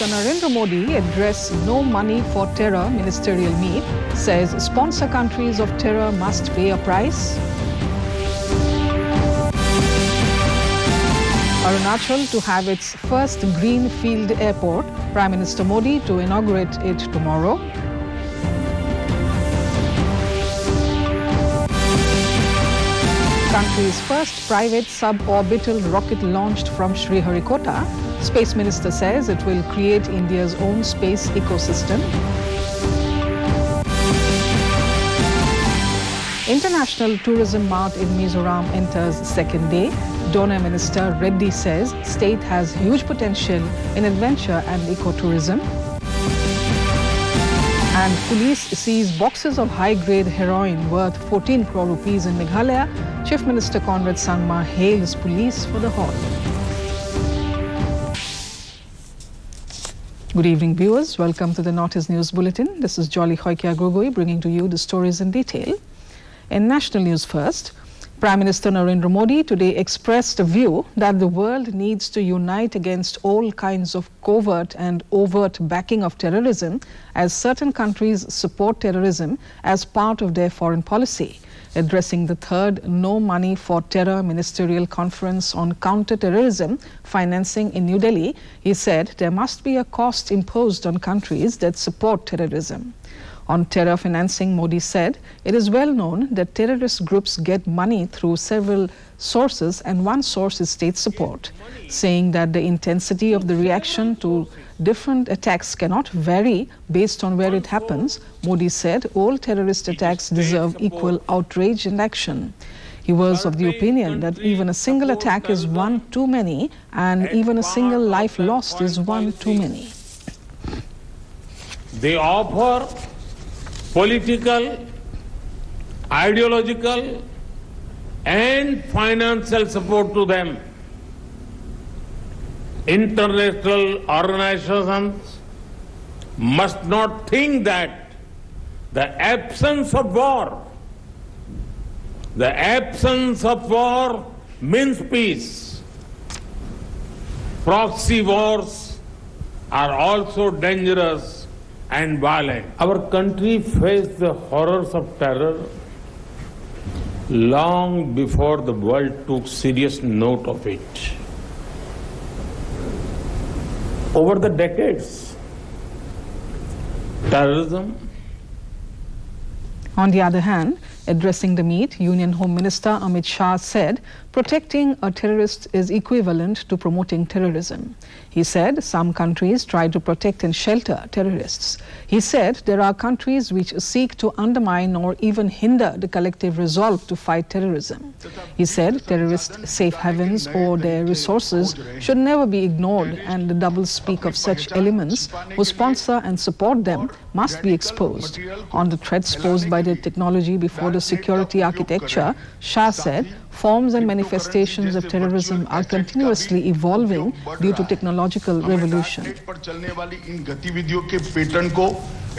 Minister Narendra Modi addressed No Money for Terror ministerial meet, says sponsor countries of terror must pay a price. Arunachal to have its first greenfield airport, Prime Minister Modi to inaugurate it tomorrow. Country's first private suborbital rocket launched from Sriharikota. Space Minister says it will create India's own space ecosystem. International Tourism Mart in Mizoram enters second day. Donor Minister Reddy says state has huge potential in adventure and ecotourism. And police seize boxes of high-grade heroin worth 14 crore rupees in Meghalaya. Chief Minister Conrad Sangma hails police for the haul. Good evening, viewers. Welcome to the Northeast News Bulletin. This is Jolly Hoikia Grogoi bringing to you the stories in detail. In national news first, Prime Minister Narendra Modi today expressed a view that the world needs to unite against all kinds of covert and overt backing of terrorism, as certain countries support terrorism as part of their foreign policy. Addressing the third No Money for Terror Ministerial Conference on Counter-Terrorism Financing in New Delhi, he said there must be a cost imposed on countries that support terrorism. On terror financing, Modi said, it is well known that terrorist groups get money through several sources and one source is state support. Saying that the intensity of the reaction to different attacks cannot vary based on where it happens, Modi said all terrorist attacks deserve equal outrage and action. He was of the opinion that even a single attack is one too many and even a single life lost is one too many. They offer political, ideological and financial support to them. International organizations must not think that the absence of war means peace. Proxy wars are also dangerous and violent. Our country faced the horrors of terror long before the world took serious note of it. Over the decades, terrorism. On the other hand, addressing the meet, Union Home Minister Amit Shah said protecting a terrorist is equivalent to promoting terrorism. He said some countries try to protect and shelter terrorists. He said there are countries which seek to undermine or even hinder the collective resolve to fight terrorism. He said terrorist safe havens or their resources should never be ignored, and the double speak of such elements who sponsor and support them must be exposed. On the threats posed by the technology before the security architecture, Shah said forms and manifestations of terrorism are continuously evolving due to technological revolution. पर चलने वाली इन गतिविधियों के pattern को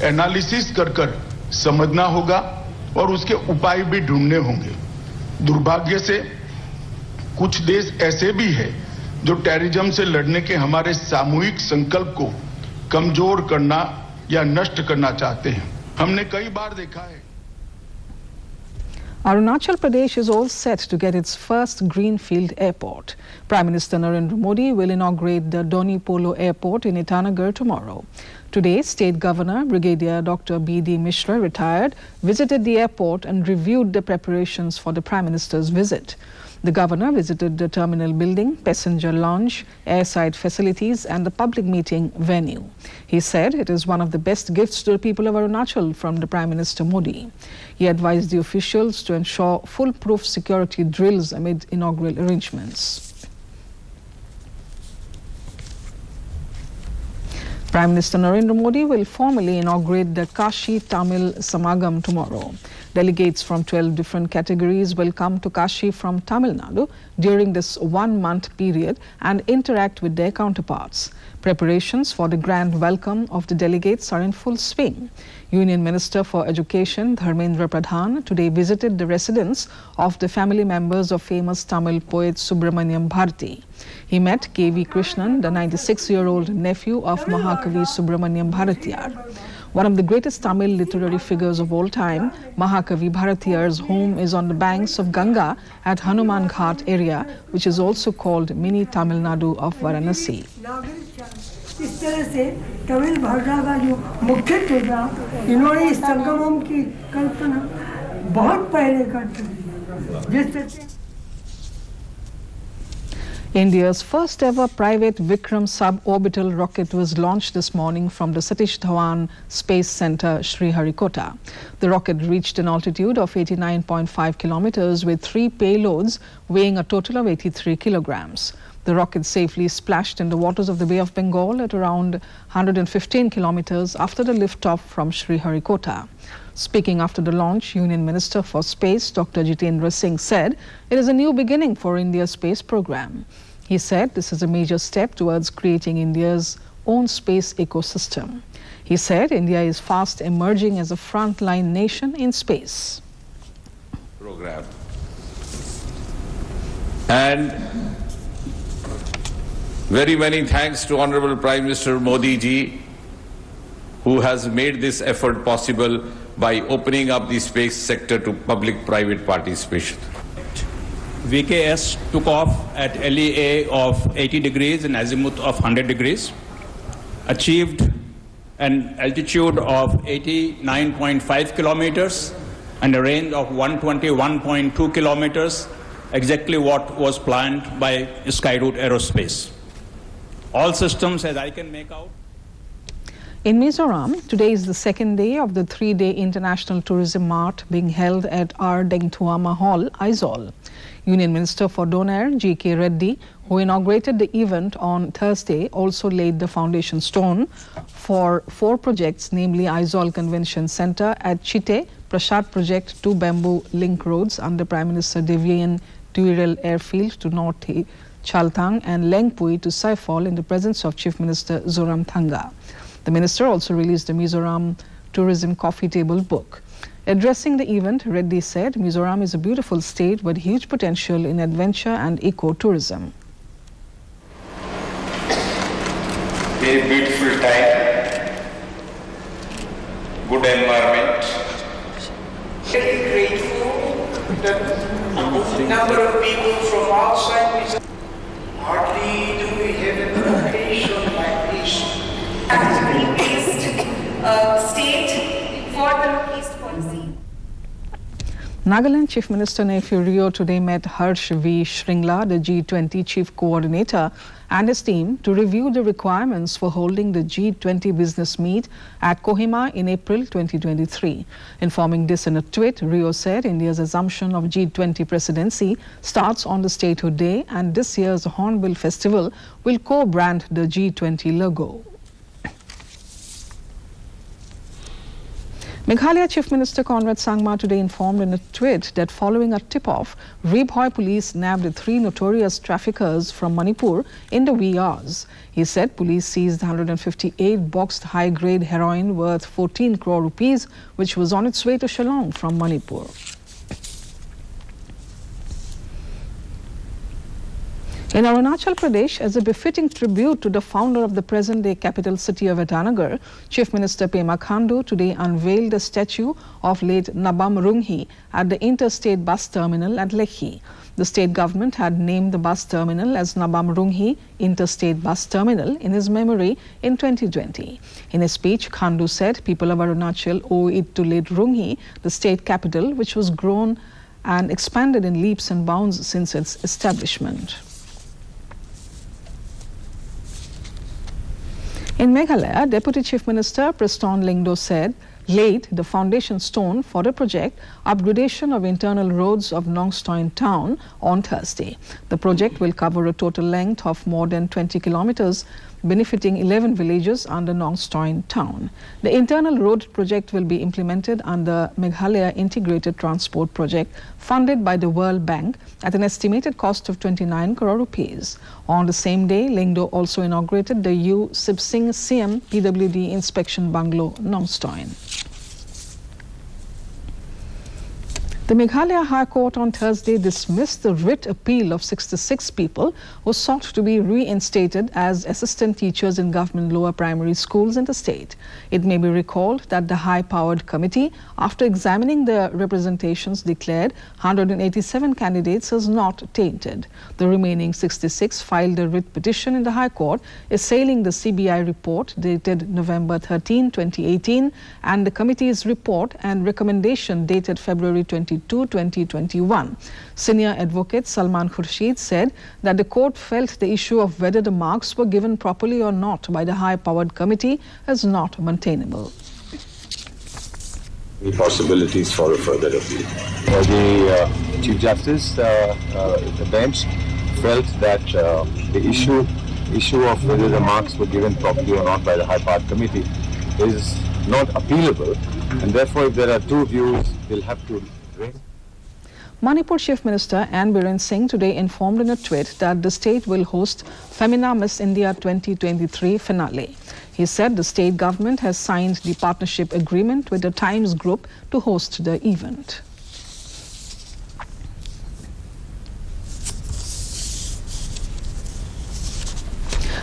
analysis कर समझना होगा और उसके उपाय भी ढूंढने होंगे। दुर्भाग्य से कुछ देश ऐसे भी हैं जो टेररिज्म से लड़ने के हमारे सामूहिक संकल्प को कमजोर करना या नष्ट करना चाहते हैं। हमने कई बार देखा है। Arunachal Pradesh is all set to get its first greenfield airport. Prime Minister Narendra Modi will inaugurate the Doni Polo Airport in Itanagar tomorrow. Today, State Governor Brigadier Dr. B.D. Mishra, retired, visited the airport and reviewed the preparations for the Prime Minister's visit. The Governor visited the terminal building, passenger lounge, airside facilities and the public meeting venue. He said it is one of the best gifts to the people of Arunachal from the Prime Minister Modi. He advised the officials to ensure foolproof security drills amid inaugural arrangements. Prime Minister Narendra Modi will formally inaugurate the Kashi Tamil Samagam tomorrow. Delegates from 12 different categories will come to Kashi from Tamil Nadu during this one-month period and interact with their counterparts. Preparations for the grand welcome of the delegates are in full swing. Union Minister for Education Dharmendra Pradhan today visited the residence of the family members of famous Tamil poet Subramaniam Bharati. He met K.V. Krishnan, the 96-year-old nephew of Mahakavi Subramaniam Bharatiyar. One of the greatest Tamil literary figures of all time, Mahakavi Bharatiyar's home is on the banks of Ganga at Hanuman Ghat area, which is also called Mini Tamil Nadu of Varanasi. इस तरह से तमिल भाषा का जो मुख्य था, इन्होंने इस संगमम की कल्पना बहुत पहले कर चुकी। India's first ever private Vikram suborbital rocket was launched this morning from the Satish Dhawan Space Center, Sriharikota. The rocket reached an altitude of 89.5 kilometers with 3 payloads weighing a total of 83 kilograms. The rocket safely splashed in the waters of the Bay of Bengal at around 115 kilometers after the liftoff from Sriharikota. Speaking after the launch, Union Minister for Space Dr. Jitendra Singh said it is a new beginning for India's space program. He said this is a major step towards creating India's own space ecosystem. He said India is fast emerging as a frontline nation in space. Program. And very many thanks to Honorable Prime Minister Modi ji, who has made this effort possible by opening up the space sector to public-private participation. VKS took off at LEA of 80 degrees and azimuth of 100 degrees, achieved an altitude of 89.5 kilometers and a range of 121.2 kilometers, exactly what was planned by Skyroot Aerospace. All systems, as I can make out. In Mizoram, today is the second day of the 3-day International Tourism Mart being held at R. Dengtuama Hall, Aizawl. Union Minister for Doner, G.K. Reddy, who inaugurated the event on Thursday, also laid the foundation stone for 4 projects, namely Aizawl Convention Centre at Chite, Prasad Project, 2 bamboo link roads under Prime Minister Devian Tuirel Airfield to North Chaltang and Lengpui to Saifal in the presence of Chief Minister Zoram Thanga. The minister also released the Mizoram Tourism Coffee Table book. Addressing the event, Reddy said Mizoram is a beautiful state with huge potential in adventure and eco-tourism. Very beautiful time, good environment. Very grateful that a number of people from outside Mizoram. Hardly do we have an occasion like this. State for the Northeast policy. Nagaland Chief Minister Neiphiu Rio today met Harsh V. Shringla, the G20 Chief Coordinator, and his team to review the requirements for holding the G20 business meet at Kohima in April 2023. Informing this in a tweet, Rio said India's assumption of G20 presidency starts on the Statehood Day, and this year's Hornbill Festival will co-brand the G20 logo. Meghalaya Chief Minister Conrad Sangma today informed in a tweet that following a tip-off, Ribhoi police nabbed 3 notorious traffickers from Manipur in the wee hours. He said police seized 158 boxed high-grade heroin worth 14 crore rupees, which was on its way to Shillong from Manipur. In Arunachal Pradesh, as a befitting tribute to the founder of the present-day capital city of Itanagar, Chief Minister Pema Khandu today unveiled a statue of late Nabam Runghi at the interstate bus terminal at Lekhi. The state government had named the bus terminal as Nabam Runghi Interstate Bus Terminal in his memory in 2020. In his speech, Khandu said people of Arunachal owe it to late Runghi, the state capital, which was grown and expanded in leaps and bounds since its establishment. In Meghalaya, Deputy Chief Minister Preston Lingdo said, laid the foundation stone for the project upgradation of internal roads of Nongstoin town on Thursday. The project will cover a total length of more than 20 kilometers benefiting 11 villages under Nongstoin town. The internal road project will be implemented under Meghalaya Integrated Transport Project funded by the World Bank at an estimated cost of 29 crore rupees. On the same day, Lyngdoh also inaugurated the U Sibsing Siem PWD Inspection Bungalow, Nongstoin. The Meghalaya High Court on Thursday dismissed the writ appeal of 66 people who sought to be reinstated as assistant teachers in government lower primary schools in the state. It may be recalled that the high-powered committee, after examining the representations, declared 187 candidates as not tainted. The remaining 66 filed a writ petition in the High Court, assailing the CBI report dated November 13, 2018, and the committee's report and recommendation dated February 22, 2021. Senior advocate Salman Khurshid said that the court felt the issue of whether the marks were given properly or not by the high-powered committee is not maintainable. The possibilities for a further appeal. The Chief Justice, the bench, felt that the issue of whether the marks were given properly or not by the high-powered committee is not appealable, and therefore if there are two views, they'll have to raise. Manipur Chief Minister N. Biren Singh today informed in a tweet that the state will host Femina Miss India 2023 finale. He said the state government has signed the partnership agreement with the Times Group to host the event.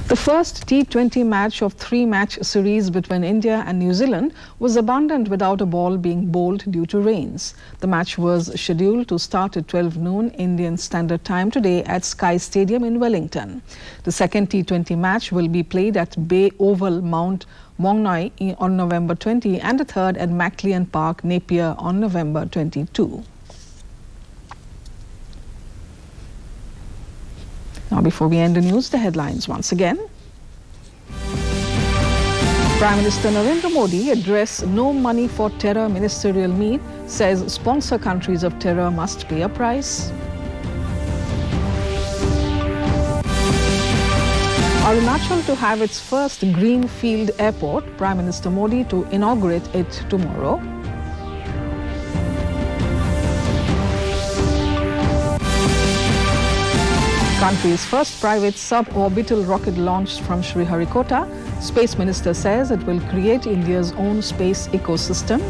The first T20 match of three-match series between India and New Zealand was abandoned without a ball being bowled due to rains. The match was scheduled to start at 12 noon Indian Standard Time today at Sky Stadium in Wellington. The second T20 match will be played at Bay Oval, Mount Maungnai on November 20 and the third at Maclean Park, Napier on November 22. Now, before we end the news, the headlines once again. Prime Minister Narendra Modi addressed No Money for Terror ministerial meet, says sponsor countries of terror must pay a price. Arunachal to have its first greenfield airport, Prime Minister Modi to inaugurate it tomorrow. Country's first private suborbital rocket launched from Sriharikota. Space Minister says it will create India's own space ecosystem.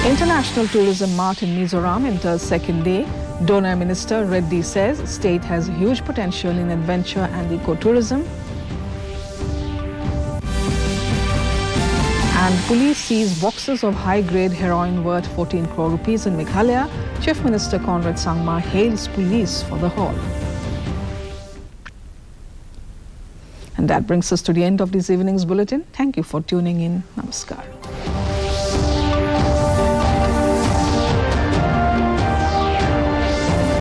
International Tourism Mart in Mizoram enters second day. Donor Minister Reddy says state has huge potential in adventure and ecotourism. And police seize boxes of high-grade heroin worth 14 crore rupees in Meghalaya. Chief Minister Conrad Sangma hails police for the haul. And that brings us to the end of this evening's bulletin. Thank you for tuning in. Namaskar.